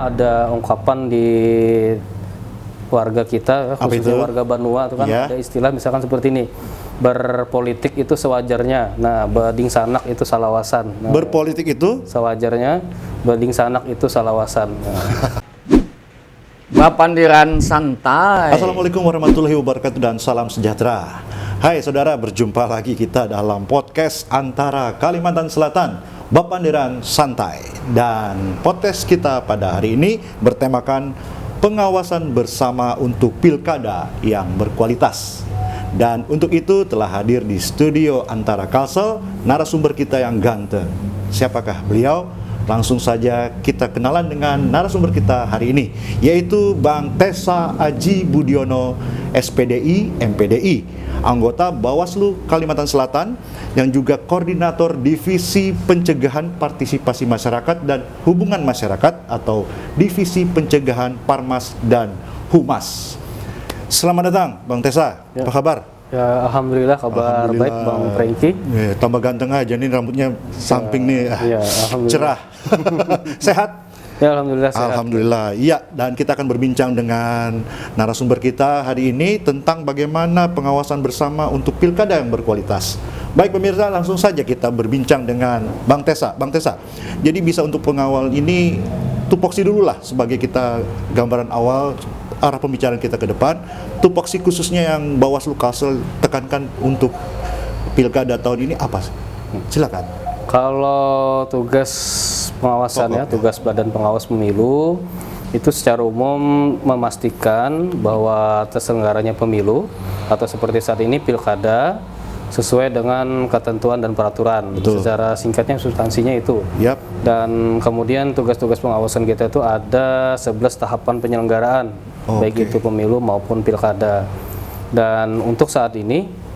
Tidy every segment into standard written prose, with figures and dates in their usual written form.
ada ungkapan di warga kita, khususnya warga Banua itu kan ada istilah misalkan seperti ini, berpolitik itu sewajarnya, nah bading sanak itu salawasan. Nah, berpolitik itu sewajarnya, bading sanak itu salawasan. Nah. Bapandiran santai. Assalamualaikum warahmatullahi wabarakatuh dan salam sejahtera. Hai saudara, berjumpa lagi kita dalam podcast Antara Kalimantan Selatan, Bapandiran Santai. Dan podcast kita pada hari ini bertemakan pengawasan bersama untuk pilkada yang berkualitas. Dan untuk itu telah hadir di studio Antara Kalsel narasumber kita yang ganteng. Siapakah beliau? Langsung saja kita kenalan dengan narasumber kita hari ini, yaitu Bang Tessa Aji Budiono, SPDI, MPDI, anggota Bawaslu Kalimantan Selatan, yang juga koordinator Divisi Pencegahan Partisipasi Masyarakat dan Hubungan Masyarakat atau Divisi Pencegahan Parmas dan Humas. Selamat datang Bang Tessa, apa kabar? Ya, alhamdulillah kabar baik Bang Franky. Ya, tambah ganteng aja nih, rambutnya samping nih, cerah. Sehat? Ya, alhamdulillah sehat. Alhamdulillah. Iya, dan kita akan berbincang dengan narasumber kita hari ini tentang bagaimana pengawasan bersama untuk pilkada yang berkualitas. Baik pemirsa, langsung saja kita berbincang dengan Bang Tessa. Bang Tessa, jadi bisa untuk pengawal ini tupoksi dulu lah sebagai kita gambaran awal arah pembicaraan kita ke depan, tupoksi khususnya yang Bawaslu Kalsel tekankan untuk pilkada tahun ini apa sih? Silakan. Kalau tugas pengawasannya, tugas Badan Pengawas Pemilu itu secara umum memastikan bahwa terselenggaranya pemilu atau seperti saat ini pilkada sesuai dengan ketentuan dan peraturan. Betul. Secara singkatnya substansinya itu. Yap. Dan kemudian tugas-tugas pengawasan kita itu ada 11 tahapan penyelenggaraan, baik itu pemilu maupun pilkada. Dan untuk saat ini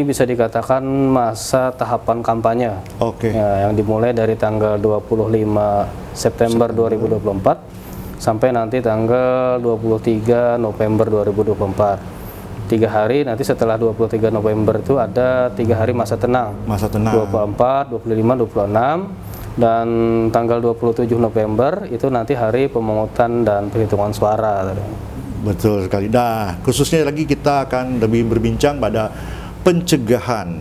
bisa dikatakan masa tahapan kampanye. Ya, yang dimulai dari tanggal 25 September 2024 sampai nanti tanggal 23 November 2024. 3 hari, nanti setelah 23 November itu ada 3 hari masa tenang. Masa tenang. 24, 25, 26, dan tanggal 27 November itu nanti hari pemungutan dan penghitungan suara. Betul sekali. Nah, khususnya lagi kita akan lebih berbincang pada pencegahan.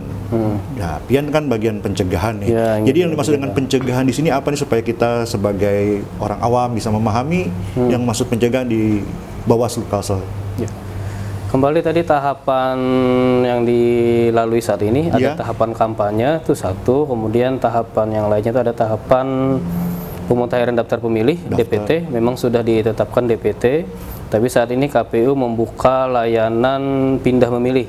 Ya, pian kan bagian pencegahan nih. Ya, jadi yang dimaksud dengan pencegahan di sini apa nih supaya kita sebagai orang awam bisa memahami yang maksud pencegahan di Bawaslu Kalsel. Ya. Kembali tadi tahapan yang dilalui saat ini, ada tahapan kampanye itu satu, kemudian tahapan yang lainnya itu ada tahapan pemutahiran daftar pemilih, DPT, memang sudah ditetapkan DPT, tapi saat ini KPU membuka layanan pindah memilih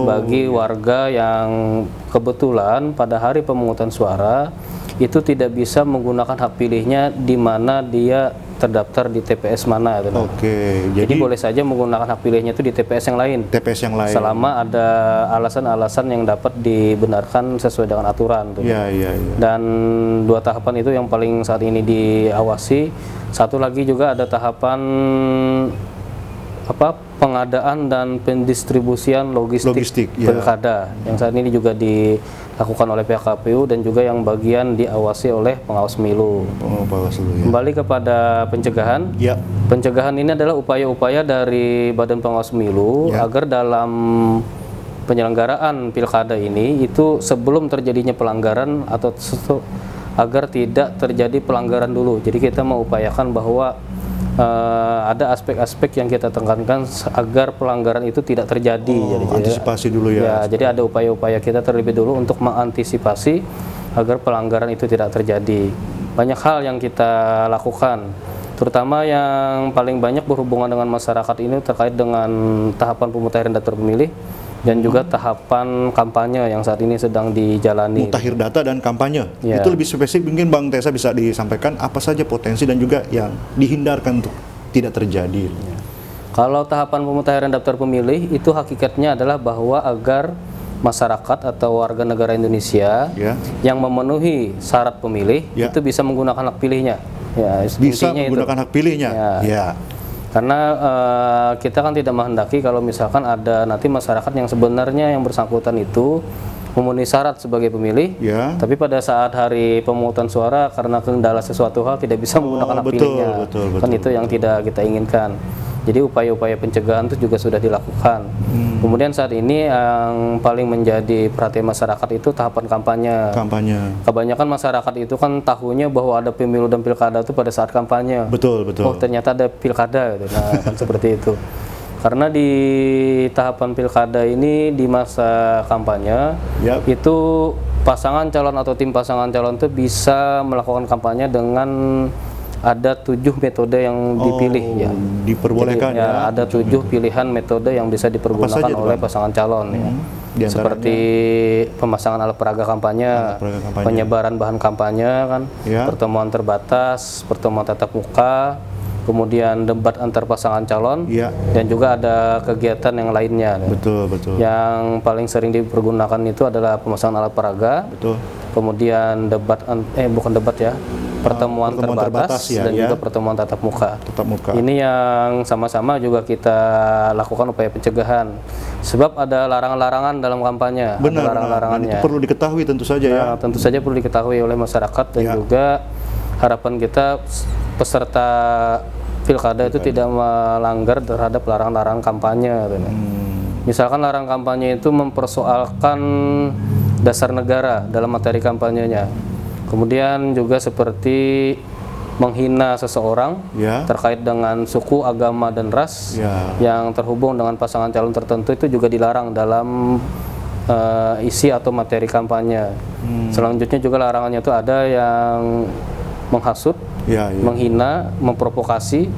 bagi warga yang kebetulan pada hari pemungutan suara itu tidak bisa menggunakan hak pilihnya di mana dia terdaftar di TPS mana. Jadi boleh saja menggunakan hak pilihnya itu di TPS yang lain. TPS yang lain. Selama ada alasan-alasan yang dapat dibenarkan sesuai dengan aturan. Dan 2 tahapan itu yang paling saat ini diawasi. Satu lagi juga ada tahapan pengadaan dan pendistribusian logistik pilkada yang saat ini juga dilakukan oleh pihak KPU dan juga yang bagian diawasi oleh pengawas pemilu. Kembali kepada pencegahan. Pencegahan ini adalah upaya-upaya dari Badan Pengawas Pemilu agar dalam penyelenggaraan pilkada ini itu sebelum terjadinya pelanggaran atau agar tidak terjadi pelanggaran dulu. Jadi kita mengupayakan bahwa ada aspek-aspek yang kita tekankan agar pelanggaran itu tidak terjadi. Antisipasi dulu ya. Jadi ada upaya-upaya kita terlebih dulu untuk mengantisipasi agar pelanggaran itu tidak terjadi. Banyak hal yang kita lakukan, terutama yang paling banyak berhubungan dengan masyarakat ini terkait dengan tahapan pemutahiran daftar pemilih dan juga tahapan kampanye yang saat ini sedang dijalani. Mutakhir data dan kampanye. Itu lebih spesifik mungkin Bang Tessa bisa disampaikan apa saja potensi dan juga yang dihindarkan untuk tidak terjadi. Kalau tahapan pemutahiran daftar pemilih itu hakikatnya adalah bahwa agar masyarakat atau warga negara Indonesia yang memenuhi syarat pemilih itu bisa menggunakan hak pilihnya. Bisa menggunakan hak pilihnya. Karena kita kan tidak menghendaki kalau misalkan ada nanti masyarakat yang sebenarnya yang bersangkutan itu memenuhi syarat sebagai pemilih, Ya. tapi pada saat hari pemungutan suara karena kendala sesuatu hal tidak bisa menggunakan hak pilihnya. Kan itu yang tidak kita inginkan. Jadi upaya-upaya pencegahan itu juga sudah dilakukan. Kemudian saat ini yang paling menjadi perhatian masyarakat itu tahapan kampanye. Kebanyakan masyarakat itu kan tahunya bahwa ada pemilu dan pilkada itu pada saat kampanye. Betul. Oh ternyata ada pilkada gitu. Nah kan seperti itu. Karena di tahapan pilkada ini di masa kampanye itu pasangan calon atau tim pasangan calon itu bisa melakukan kampanye dengan ada 7 metode yang dipilih ya. Diperbolehkan. Jadi, ya. Ada 7 pilihan metode yang bisa dipergunakan oleh pasangan calon ya. Seperti pemasangan alat peraga kampanye, penyebaran bahan kampanye kan, pertemuan terbatas, pertemuan tatap muka, kemudian debat antar pasangan calon, dan juga ada kegiatan yang lainnya. Betul. Yang paling sering dipergunakan itu adalah pemasangan alat peraga. Kemudian pertemuan terbatas dan juga pertemuan tatap muka. Ini yang sama-sama juga kita lakukan upaya pencegahan. Sebab ada larangan-larangan dalam kampanye. Benar. Dan itu perlu diketahui tentu saja ya. Tentu saja perlu diketahui oleh masyarakat dan juga harapan kita peserta pilkada itu tidak melanggar terhadap larangan-larangan kampanye. Misalkan larangan kampanye itu mempersoalkan dasar negara dalam materi kampanyenya. Kemudian juga seperti menghina seseorang terkait dengan suku, agama, dan ras yang terhubung dengan pasangan calon tertentu itu juga dilarang dalam isi atau materi kampanye. Selanjutnya juga larangannya itu ada yang menghasut, menghina, memprovokasi,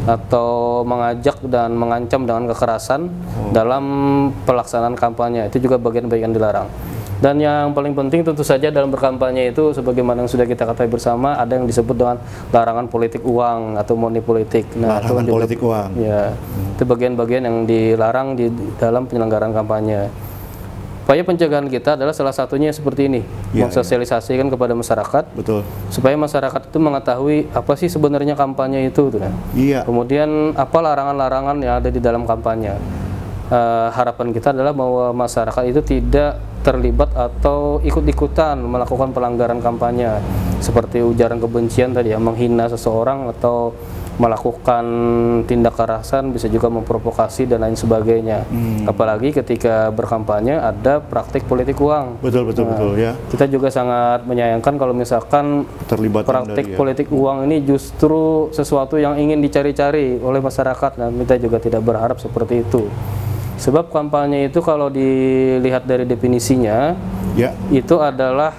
atau mengajak dan mengancam dengan kekerasan dalam pelaksanaan kampanye. Itu juga bagian-bagian dilarang. Dan yang paling penting tentu saja dalam berkampanye itu sebagaimana yang sudah kita ketahui bersama, ada yang disebut dengan larangan politik uang atau money politik. Nah, larangan politik uang. Ya, itu bagian-bagian yang dilarang di dalam penyelenggaraan kampanye. Upaya pencegahan kita adalah salah satunya seperti ini, mensosialisasikan kepada masyarakat, supaya masyarakat itu mengetahui apa sih sebenarnya kampanye itu. Kemudian apa larangan-larangan yang ada di dalam kampanye. Harapan kita adalah bahwa masyarakat itu tidak terlibat atau ikut-ikutan melakukan pelanggaran kampanye seperti ujaran kebencian tadi ya, menghina seseorang atau melakukan tindak kekerasan, bisa juga memprovokasi dan lain sebagainya. Apalagi ketika berkampanye ada praktik politik uang. Betul ya. Kita juga sangat menyayangkan kalau misalkan terlibat praktik politik uang ini justru sesuatu yang ingin dicari-cari oleh masyarakat, dan kita juga tidak berharap seperti itu. Sebab kampanye itu kalau dilihat dari definisinya, itu adalah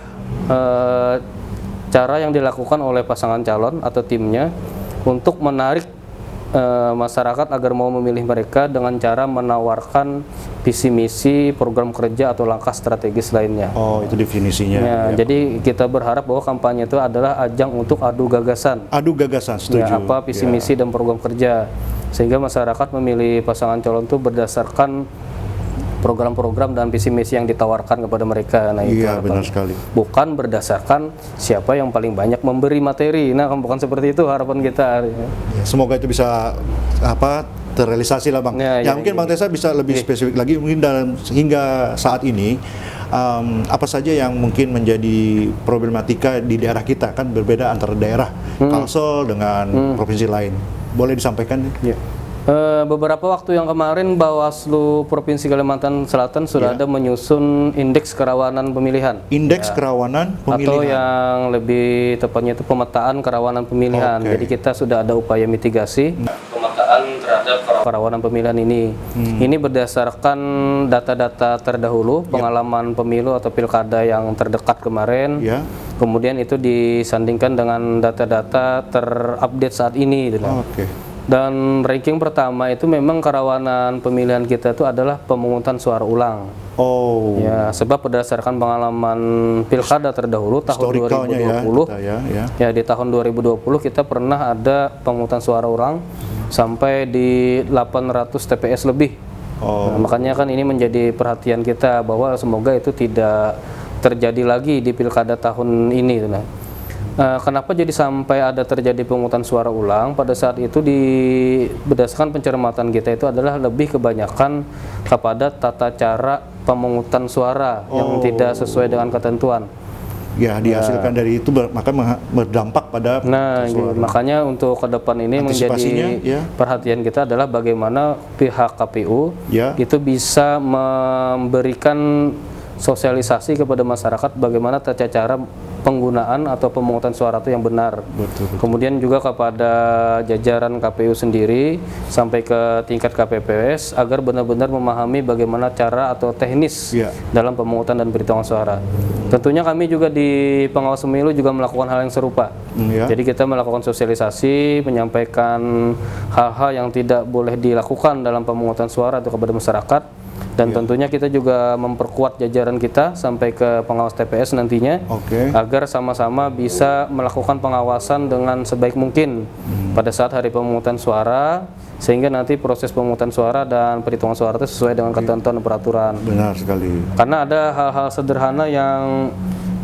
cara yang dilakukan oleh pasangan calon atau timnya untuk menarik masyarakat agar mau memilih mereka dengan cara menawarkan visi misi, program kerja atau langkah strategis lainnya. Oh, itu definisinya. Jadi kita berharap bahwa kampanye itu adalah ajang untuk adu gagasan. Adu gagasan, setuju. Apa visi misi dan program kerja, sehingga masyarakat memilih pasangan calon itu berdasarkan program-program dan visi misi yang ditawarkan kepada mereka. Nah, itu benar sekali. Bukan berdasarkan siapa yang paling banyak memberi materi. Nah, bukan seperti itu harapan kita. Semoga itu bisa terrealisasi lah, Bang. Mungkin Bang Tessa bisa lebih spesifik lagi, mungkin hingga saat ini apa saja yang mungkin menjadi problematika di daerah kita, kan berbeda antara daerah Kalsel dengan provinsi lain. Boleh disampaikan? Beberapa waktu yang kemarin Bawaslu Provinsi Kalimantan Selatan sudah ada menyusun indeks kerawanan pemilihan. Indeks kerawanan pemilihan. Atau yang lebih tepatnya itu pemetaan kerawanan pemilihan. Jadi kita sudah ada upaya mitigasi pemetaan terhadap kerawanan pemilihan ini. Ini berdasarkan data-data terdahulu, pengalaman pemilu atau pilkada yang terdekat kemarin. Kemudian itu disandingkan dengan data-data terupdate saat ini. Dan ranking pertama itu memang kerawanan pemilihan kita itu adalah pemungutan suara ulang. Ya, sebab berdasarkan pengalaman pilkada terdahulu tahun 2020, di tahun 2020 kita pernah ada pemungutan suara ulang sampai di 800 TPS lebih. Nah, makanya kan ini menjadi perhatian kita bahwa semoga itu tidak terjadi lagi di pilkada tahun ini. Kenapa jadi sampai ada terjadi pemungutan suara ulang? Pada saat itu berdasarkan pencermatan kita itu adalah lebih kebanyakan kepada tata cara pemungutan suara yang tidak sesuai dengan ketentuan. Ya, dihasilkan dari itu maka berdampak pada suara. Makanya untuk ke depan ini menjadi perhatian kita adalah bagaimana pihak KPU itu bisa memberikan sosialisasi kepada masyarakat bagaimana tata cara penggunaan atau pemungutan suara itu yang benar. Betul. Kemudian juga kepada jajaran KPU sendiri sampai ke tingkat KPPS agar benar-benar memahami bagaimana cara atau teknis dalam pemungutan dan perhitungan suara. Tentunya kami juga di pengawas pemilu juga melakukan hal yang serupa. Jadi kita melakukan sosialisasi, menyampaikan hal-hal yang tidak boleh dilakukan dalam pemungutan suara itu kepada masyarakat. Dan tentunya kita juga memperkuat jajaran kita sampai ke pengawas TPS nantinya agar sama-sama bisa melakukan pengawasan dengan sebaik mungkin pada saat hari pemungutan suara, sehingga nanti proses pemungutan suara dan perhitungan suara itu sesuai dengan ketentuan dan peraturan. Benar sekali. Karena ada hal-hal sederhana yang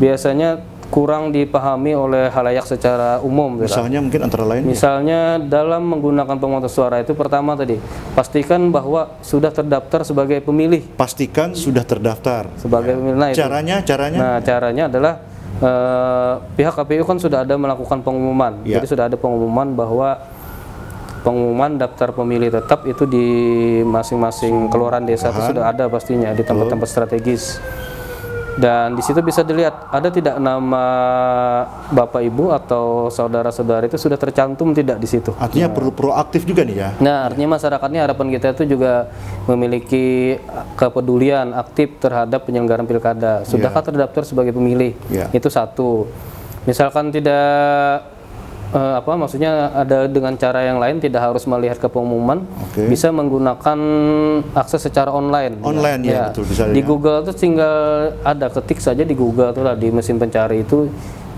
biasanya kurang dipahami oleh halayak secara umum. Misalnya mungkin antara lain. Misalnya dalam menggunakan pemungutan suara itu pertama tadi pastikan bahwa sudah terdaftar sebagai pemilih. Pastikan sudah terdaftar sebagai pemilih. Nah, caranya adalah pihak KPU kan sudah ada melakukan pengumuman. Jadi sudah ada pengumuman bahwa pengumuman daftar pemilih tetap itu di masing-masing kelurahan desa itu sudah ada pastinya di tempat-tempat strategis. Dan di situ bisa dilihat ada tidak nama Bapak Ibu atau saudara-saudara itu sudah tercantum tidak di situ. Artinya perlu proaktif juga nih ya. Nah, artinya masyarakatnya harapan kita itu juga memiliki kepedulian aktif terhadap penyelenggaraan pilkada. Sudahkah terdaftar sebagai pemilih? Itu satu. Misalkan tidak maksudnya ada dengan cara yang lain, tidak harus melihat ke pengumuman, bisa menggunakan akses secara online. Betul, bisa di Google itu tinggal ada ketik saja di Google tuh lah, di mesin pencari itu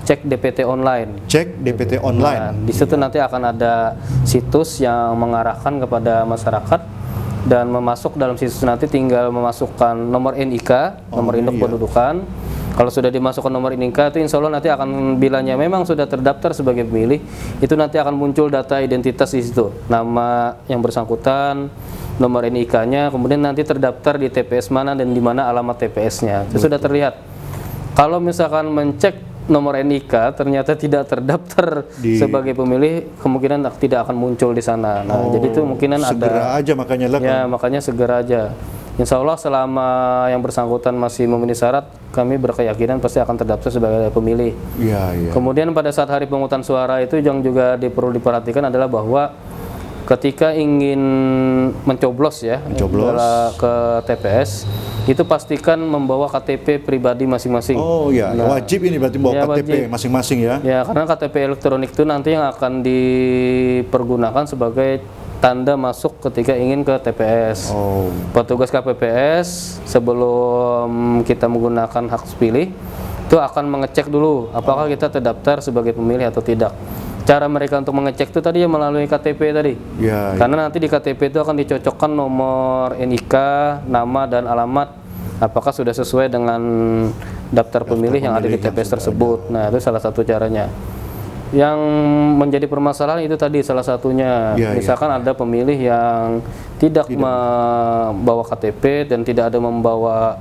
cek DPT online. Cek DPT online. Nah, di situ nanti akan ada situs yang mengarahkan kepada masyarakat, dan memasuk dalam situs nanti tinggal memasukkan nomor NIK, nomor induk kependudukan. Kalau sudah dimasukkan nomor NIK itu insya Allah nanti akan, bilanya memang sudah terdaftar sebagai pemilih, itu nanti akan muncul data identitas di situ, nama yang bersangkutan, nomor NIK-nya, kemudian nanti terdaftar di TPS mana dan di mana alamat TPS-nya. Itu sudah terlihat. Kalau misalkan mencek nomor NIK ternyata tidak terdaftar sebagai pemilih, kemungkinan tidak akan muncul di sana. Nah, jadi itu kemungkinan segera aja makanya lah. Ya, makanya segera aja. Insya Allah selama yang bersangkutan masih memenuhi syarat, kami berkeyakinan pasti akan terdaftar sebagai pemilih. Kemudian pada saat hari pemungutan suara itu yang juga perlu diperhatikan adalah bahwa ketika ingin mencoblos ke TPS, itu pastikan membawa KTP pribadi masing-masing. Wajib ini berarti bawa KTP masing-masing ya? Ya, karena KTP elektronik itu nanti yang akan dipergunakan sebagai tanda masuk ketika ingin ke TPS. Petugas KPPS sebelum kita menggunakan hak pilih itu akan mengecek dulu apakah kita terdaftar sebagai pemilih atau tidak. Cara mereka untuk mengecek itu tadi melalui KTP tadi. Karena nanti di KTP itu akan dicocokkan nomor NIK, nama dan alamat, apakah sudah sesuai dengan daftar pemilih yang ada di TPS tersebut. Nah, itu salah satu caranya. Yang menjadi permasalahan itu tadi salah satunya, misalkan ada pemilih yang tidak membawa KTP dan tidak ada membawa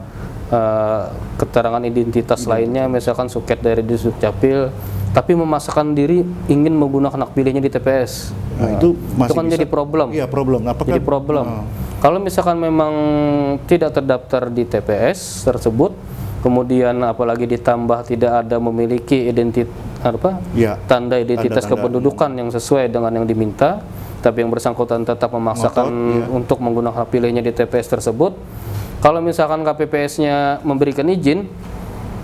keterangan identitas lainnya, misalkan suket dari Dukcapil, tapi memasakkan diri ingin menggunakan hak pilihnya di TPS. Itu kan jadi problem. Jadi problem. Kalau misalkan memang tidak terdaftar di TPS tersebut, kemudian apalagi ditambah tidak ada memiliki tanda identitas kependudukan yang sesuai dengan yang diminta, tapi yang bersangkutan tetap memaksakan untuk menggunakan hak pilihnya di TPS tersebut. Kalau misalkan KPPS-nya memberikan izin,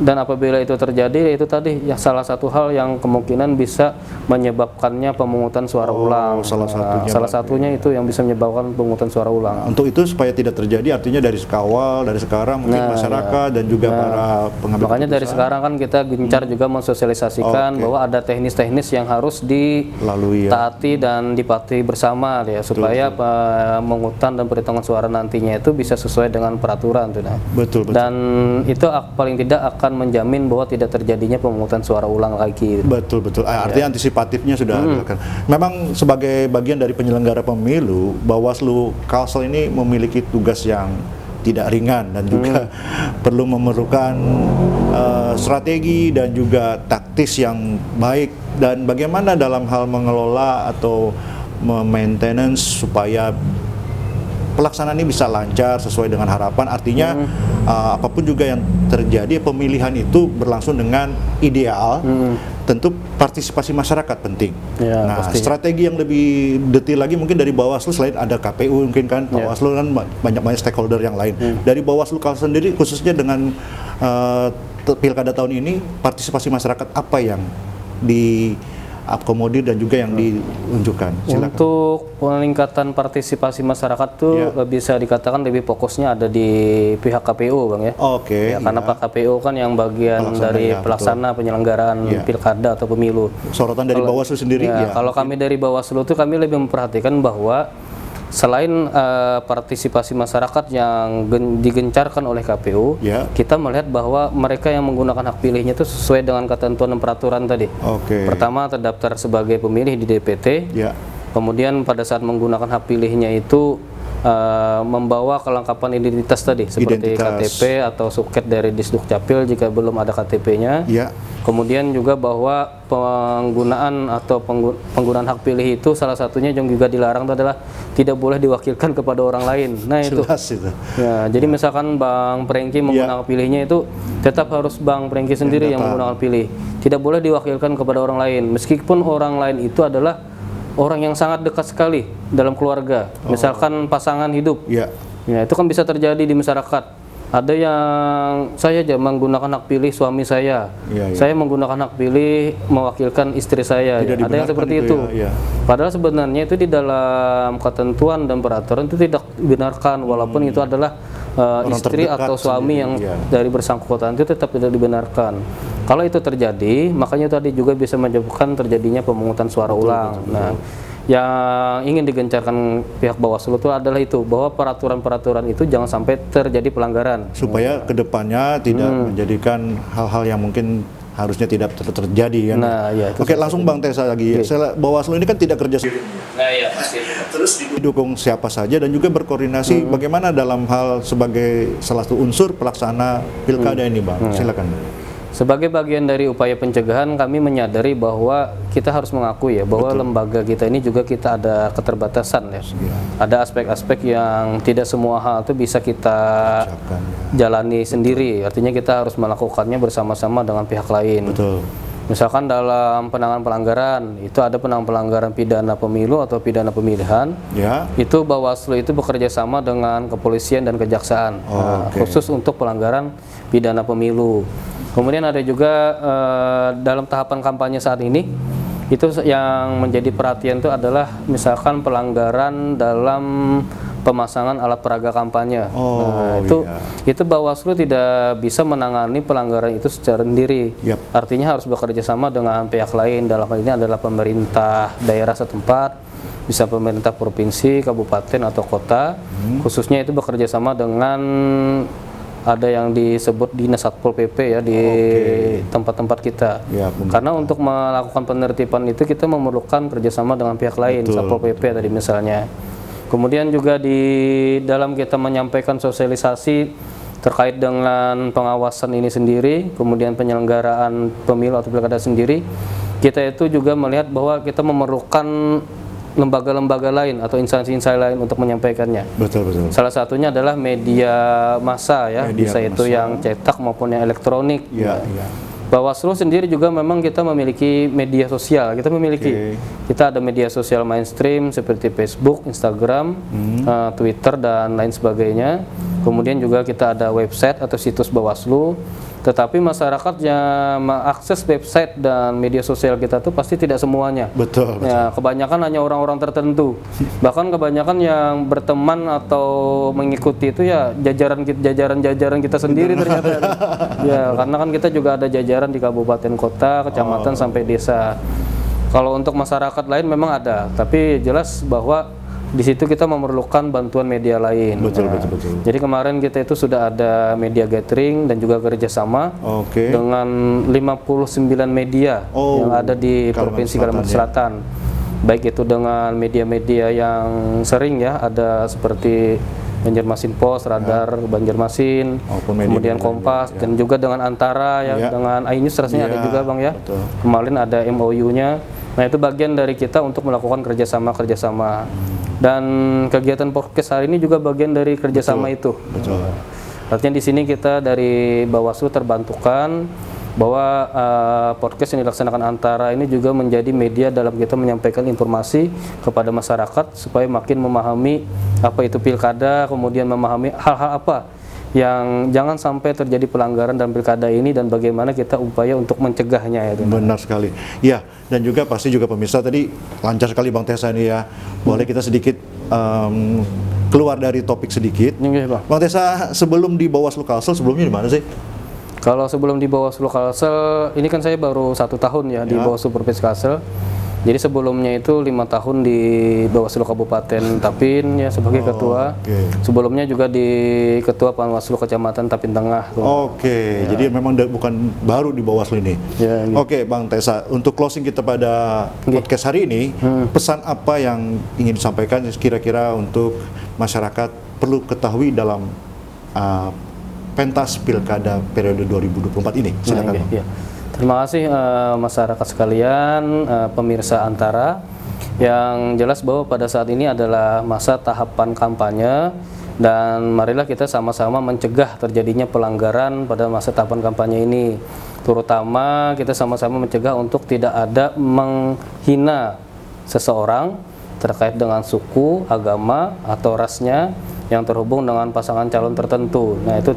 dan apabila itu terjadi, itu tadi ya salah satu hal yang kemungkinan bisa menyebabkannya pemungutan suara ulang. Salah satunya itu yang bisa menyebabkan pemungutan suara ulang. Untuk itu supaya tidak terjadi, artinya dari awal, dari sekarang mungkin masyarakat dan juga para pengambil makanya keputusan. Dari sekarang kan kita gencar juga mensosialisasikan bahwa ada teknis-teknis yang harus dilalui, taati dan dipatuhi bersama ya, supaya pemungutan dan perhitungan suara nantinya itu bisa sesuai dengan peraturan tuh. Betul. Dan itu paling tidak akan akan menjamin bahwa tidak terjadinya pemungutan suara ulang lagi. Betul. Artinya antisipatifnya sudah dilakukan. Memang sebagai bagian dari penyelenggara pemilu, Bawaslu Kalsel ini memiliki tugas yang tidak ringan dan juga perlu memerlukan strategi dan juga taktis yang baik, dan bagaimana dalam hal mengelola atau maintenance supaya pelaksanaan ini bisa lancar sesuai dengan harapan. Artinya apapun juga yang terjadi, pemilihan itu berlangsung dengan ideal. Tentu partisipasi masyarakat penting. Ya, nah, pasti. strategi yang lebih detail lagi mungkin dari Bawaslu, selain ada KPU mungkin kan, Bawaslu kan banyak stakeholder yang lain. Dari Bawaslu Kalsel sendiri khususnya dengan pilkada tahun ini, partisipasi masyarakat apa yang diakomodir dan juga yang diunjukkan? Silakan. Untuk peningkatan partisipasi masyarakat tuh bisa dikatakan lebih fokusnya ada di pihak KPU, Bang ya. Oke. Karena Pak KPU kan yang bagian dari pelaksana penyelenggaraan pilkada atau pemilu. Sorotan dari Bawaslu sendiri. Kalau kami dari Bawaslu itu kami lebih memperhatikan bahwa selain partisipasi masyarakat yang digencarkan oleh KPU, kita melihat bahwa mereka yang menggunakan hak pilihnya itu sesuai dengan ketentuan dan peraturan tadi. Pertama, terdaftar sebagai pemilih di DPT. Kemudian pada saat menggunakan hak pilihnya itu membawa kelengkapan identitas tadi, seperti KTP atau suket dari Disdukcapil jika belum ada KTP-nya. Kemudian juga bahwa penggunaan hak pilih itu salah satunya yang juga dilarang itu adalah tidak boleh diwakilkan kepada orang lain. Nah itu. Ya, jadi misalkan Bang Prengki menggunakan hak pilihnya itu tetap harus Bang Prengki sendiri yang menggunakan pilih. Tidak boleh diwakilkan kepada orang lain, meskipun orang lain itu adalah orang yang sangat dekat sekali dalam keluarga. Misalkan pasangan hidup. Ya, itu kan bisa terjadi di masyarakat. Ada yang saya aja menggunakan hak pilih suami saya, saya menggunakan hak pilih mewakilkan istri saya. Ada yang seperti itu. Padahal sebenarnya itu di dalam ketentuan dan peraturan itu tidak dibenarkan, walaupun itu adalah istri atau suami yang dari bersangkutan, itu tetap tidak dibenarkan. Kalau itu terjadi, makanya tadi juga bisa menyebabkan terjadinya pemungutan suara ulang. Nah, yang ingin digencarkan pihak Bawaslu itu adalah itu, bahwa peraturan-peraturan itu jangan sampai terjadi pelanggaran, supaya kedepannya tidak menjadikan hal-hal yang mungkin harusnya tidak terjadi kan. Oke, langsung Bang Tesa lagi. Bawaslu ini kan tidak kerja sendiri. Terus didukung siapa saja dan juga berkoordinasi bagaimana dalam hal sebagai salah satu unsur pelaksana pilkada ini, Bang. Silakan. Sebagai bagian dari upaya pencegahan, kami menyadari bahwa kita harus mengakui bahwa lembaga kita ini juga kita ada keterbatasan Ada aspek-aspek yang tidak semua hal itu bisa kita jalani sendiri. Artinya kita harus melakukannya bersama-sama dengan pihak lain. Misalkan dalam penanganan pelanggaran, itu ada penanganan pelanggaran pidana pemilu atau pidana pemilihan. Itu Bawaslu itu bekerja sama dengan kepolisian dan kejaksaan, khusus untuk pelanggaran pidana pemilu. Kemudian ada juga dalam tahapan kampanye saat ini, itu yang menjadi perhatian itu adalah misalkan pelanggaran dalam pemasangan alat peraga kampanye. Itu Bawaslu tidak bisa menangani pelanggaran itu secara sendiri. Artinya harus bekerja sama dengan pihak lain. Dalam hal ini adalah pemerintah daerah setempat, bisa pemerintah provinsi, kabupaten atau kota. Khususnya itu bekerja sama dengan ada yang disebut Dinas Satpol PP di tempat-tempat kita. Karena untuk melakukan penertiban itu kita memerlukan kerjasama dengan pihak lain, Satpol PP tadi misalnya. Kemudian juga di dalam kita menyampaikan sosialisasi terkait dengan pengawasan ini sendiri, kemudian penyelenggaraan pemilu atau pilkada sendiri, kita itu juga melihat bahwa kita memerlukan lembaga-lembaga lain atau instansi-instansi lain untuk menyampaikannya. Salah satunya adalah media massa bisa itu yang cetak maupun yang elektronik. Bawaslu sendiri juga memang kita memiliki media sosial. Kita ada media sosial mainstream seperti Facebook, Instagram, Twitter dan lain sebagainya. Kemudian juga kita ada website atau situs Bawaslu. Tetapi masyarakat yang mengakses website dan media sosial kita tuh pasti tidak semuanya. Kebanyakan hanya orang-orang tertentu. Bahkan kebanyakan yang berteman atau mengikuti itu jajaran kita sendiri ternyata. Karena kan kita juga ada jajaran di kabupaten kota, kecamatan sampai desa. Kalau untuk masyarakat lain memang ada, tapi jelas bahwa di situ kita memerlukan bantuan media lain. Betul. Jadi kemarin kita itu sudah ada media gathering dan juga kerjasama dengan 59 media yang ada di Provinsi Kalimantan Selatan. Baik itu dengan media-media yang sering ya, ada seperti Banjarmasin Post, Radar Banjarmasin, kemudian Kompas, dan juga dengan Antara ya, dengan iNews rasanya ada juga Bang ya. Kemarin ada MOU-nya. Nah itu bagian dari kita untuk melakukan kerjasama. Dan kegiatan podcast hari ini juga bagian dari kerjasama itu. Artinya di sini kita dari Bawaslu terbantukan bahwa podcast yang dilaksanakan Antara ini juga menjadi media dalam kita menyampaikan informasi kepada masyarakat supaya makin memahami apa itu pilkada, kemudian memahami hal-hal apa yang jangan sampai terjadi pelanggaran dalam pilkada ini dan bagaimana kita upaya untuk mencegahnya. Ya, benar sekali. Ya, dan juga pasti juga pemirsa tadi lancar sekali Bang Tessa ini ya. Boleh kita sedikit keluar dari topik sedikit. Bang Tessa, sebelum di Bawaslu Kalsel sebelumnya di mana sih? Kalau sebelum di Bawaslu Kalsel, ini kan saya baru 1 tahun ya di Bawaslu Provinsi Kalsel. Jadi sebelumnya itu 5 tahun di Bawaslu Kabupaten Tapin ya sebagai ketua. Sebelumnya juga di Ketua Panwaslu Kecamatan Tapin Tengah. Jadi memang bukan baru di Bawaslu ini. Bang Tessa, untuk closing kita pada podcast hari ini, pesan apa yang ingin disampaikan kira-kira untuk masyarakat perlu ketahui dalam pentas pilkada periode 2024 ini? Silakan. Terima kasih masyarakat sekalian, pemirsa Antara. Yang jelas bahwa pada saat ini adalah masa tahapan kampanye dan marilah kita sama-sama mencegah terjadinya pelanggaran pada masa tahapan kampanye ini. Terutama kita sama-sama mencegah untuk tidak ada menghina seseorang terkait dengan suku, agama, atau rasnya yang terhubung dengan pasangan calon tertentu. Nah itu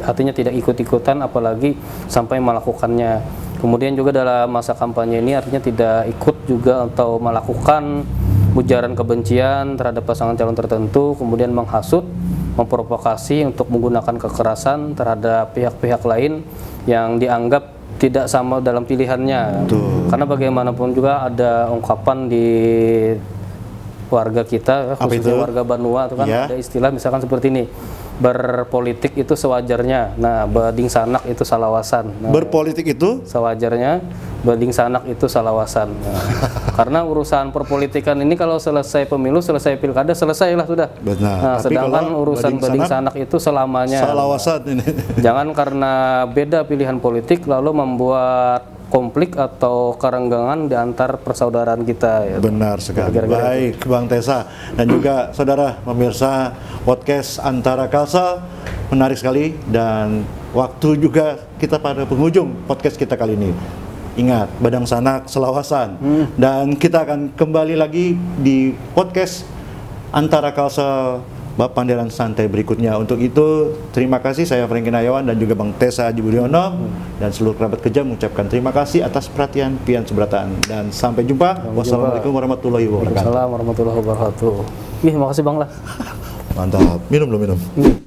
artinya tidak ikut-ikutan apalagi sampai melakukannya. Kemudian juga dalam masa kampanye ini artinya tidak ikut juga atau melakukan ujaran kebencian terhadap pasangan calon tertentu, kemudian menghasut, memprovokasi untuk menggunakan kekerasan terhadap pihak-pihak lain yang dianggap tidak sama dalam pilihannya. Karena bagaimanapun juga ada ungkapan di warga kita, khususnya warga Banua itu kan ada istilah misalkan seperti ini, berpolitik itu sewajarnya, nah bading sanak itu salawasan. Berpolitik itu sewajarnya, bading sanak itu salawasan. Karena urusan perpolitikan ini kalau selesai pemilu, selesai pilkada, selesailah sudah. Nah, sedangkan urusan bading sanak itu selamanya. Salawasan ini. Jangan karena beda pilihan politik lalu membuat konflik atau kerenggangan di antar persaudaraan kita. Ya. Benar sekali. Baik, Bang Tessa dan juga saudara pemirsa podcast Antara Kalsel, menarik sekali dan waktu juga kita pada penghujung podcast kita kali ini. Ingat, badang sanak selawasan. Dan kita akan kembali lagi di podcast Antara Kalsel Bapanderan Santai berikutnya. Untuk itu, terima kasih saya Franky Nayawan dan juga Bang Tessa Haji Budiono dan seluruh kerabat kerja mengucapkan terima kasih atas perhatian pian seberatan dan sampai jumpa. Wassalamualaikum warahmatullahi wabarakatuh. Waalaikumsalam warahmatullahi wabarakatuh. Makasih Bang lah. Mantap. Minum.